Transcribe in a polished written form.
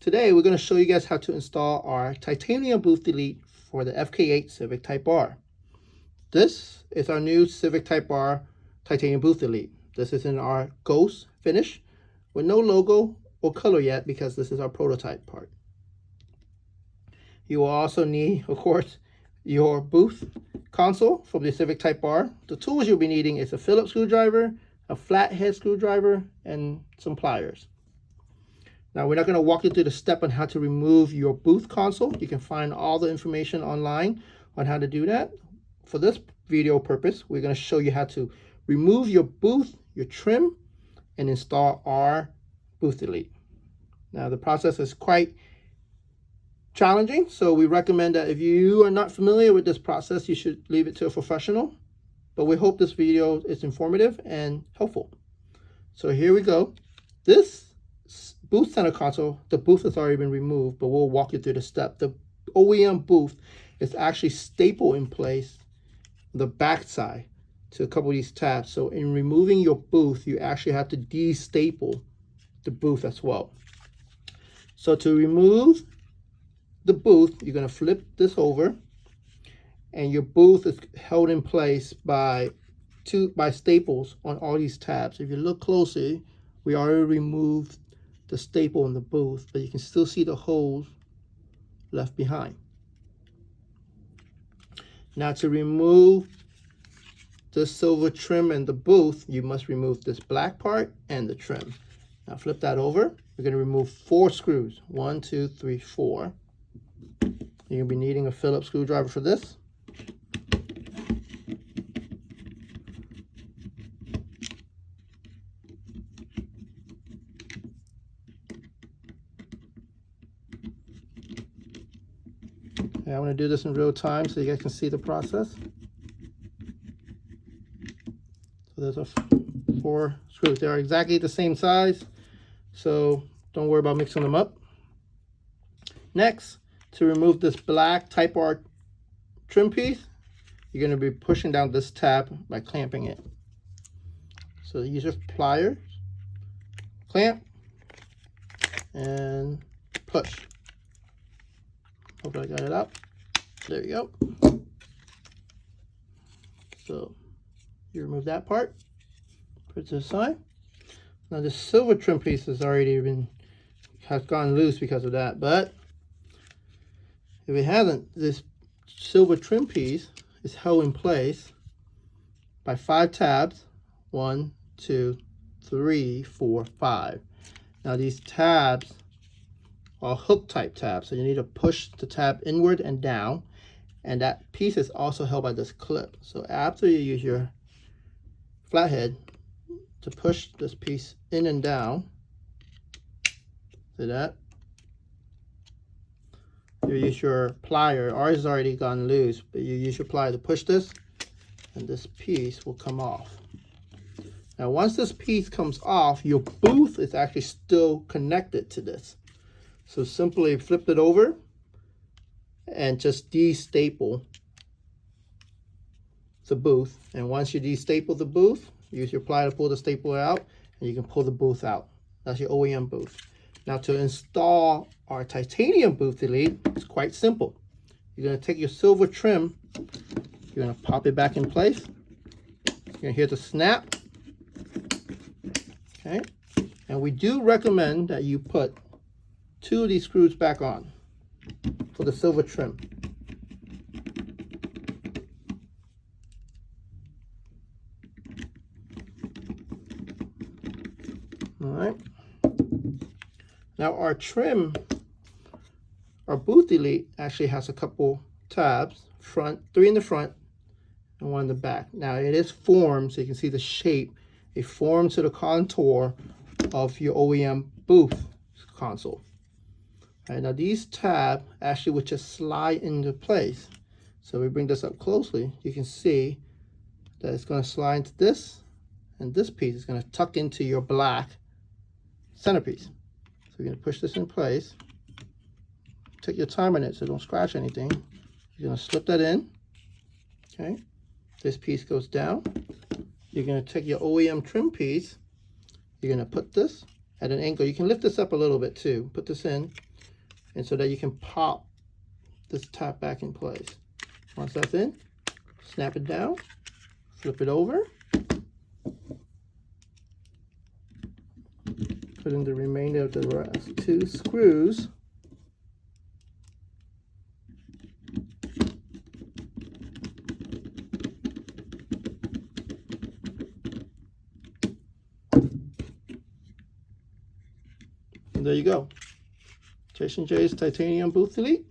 Today we're going to show you guys how to install our titanium booth delete for the FK8 Civic Type R. This is our new Civic Type R titanium booth delete. This is in our ghost finish with no logo or color yet because this is our prototype part. You will also need, of course, your booth console from the Civic Type R. The tools you'll be needing is a Phillips screwdriver, a flathead screwdriver, and some pliers. Now, we're not going to walk you through the step on how to remove your booth console. You can find all the information online on how to do that. For this video purpose, we're going to show you how to remove your booth, your trim, and install our booth delete. Now, the process is quite challenging, so we recommend that if you are not familiar with this process, you should leave it to a professional. But we hope this video is informative and helpful. So here we go. This booth center console, the booth has already been removed, but we'll walk you through the step. The OEM booth is actually stapled in place on the back side to a couple of these tabs. So in removing your booth, you actually have to de-staple the booth as well. So to remove the booth, you're going to flip this over, and your booth is held in place by staples on all these tabs. If you look closely, we already removed the staple in the booth, but you can still see the holes left behind. Now, to remove the silver trim and the booth, you must remove this black part and the trim. Now flip that over. We're going to remove 4 screws. 1, 2, 3, 4. You're going to be needing a Phillips screwdriver for this. Okay, I want to do this in real time so you guys can see the process. So there's 4 screws. They are exactly the same size, so don't worry about mixing them up. Next, to remove this black Type R trim piece, you're going to be pushing down this tab by clamping it. So use your pliers, clamp, and push. Hope I got it out. There you go. So you remove that part, put it to the side. Now the silver trim piece has gone loose because of that, but if it hasn't, this silver trim piece is held in place by 5 tabs. 1, 2, 3, 4, 5. Now these tabs are hook type tabs, so you need to push the tab inward and down, and that piece is also held by this clip. So after you use your flathead to push this piece in and down, see that? You use your plier. Ours has already gone loose, but you use your plier to push this, and this piece will come off. Now, once this piece comes off, your booth is actually still connected to this. So simply flip it over and just de-staple the booth. And once you de-staple the booth, use your plier to pull the stapler out, and you can pull the booth out. That's your OEM booth. Now, to install our titanium booth delete, it's quite simple. You're going to take your silver trim, you're going to pop it back in place. You're going to hear the snap. Okay. And we do recommend that you put 2 of these screws back on for the silver trim. All right. Now our trim, our booth delete actually has a couple tabs, 3 in the front and 1 in the back. Now it is formed, so you can see the shape. It forms to the contour of your OEM booth console. All right, now these tabs actually would just slide into place. So we bring this up closely, you can see that it's going to slide into this, and this piece is going to tuck into your black centerpiece. So you're going to push this in place. Take your time on it so don't scratch anything. You're going to slip that in. Okay. This piece goes down. You're going to take your OEM trim piece. You're going to put this at an angle. You can lift this up a little bit too. Put this in. and so that you can pop this top back in place. Once that's in, snap it down, flip it over, put in the remainder of the last 2 screws. And there you go. Jason J's titanium booth delete.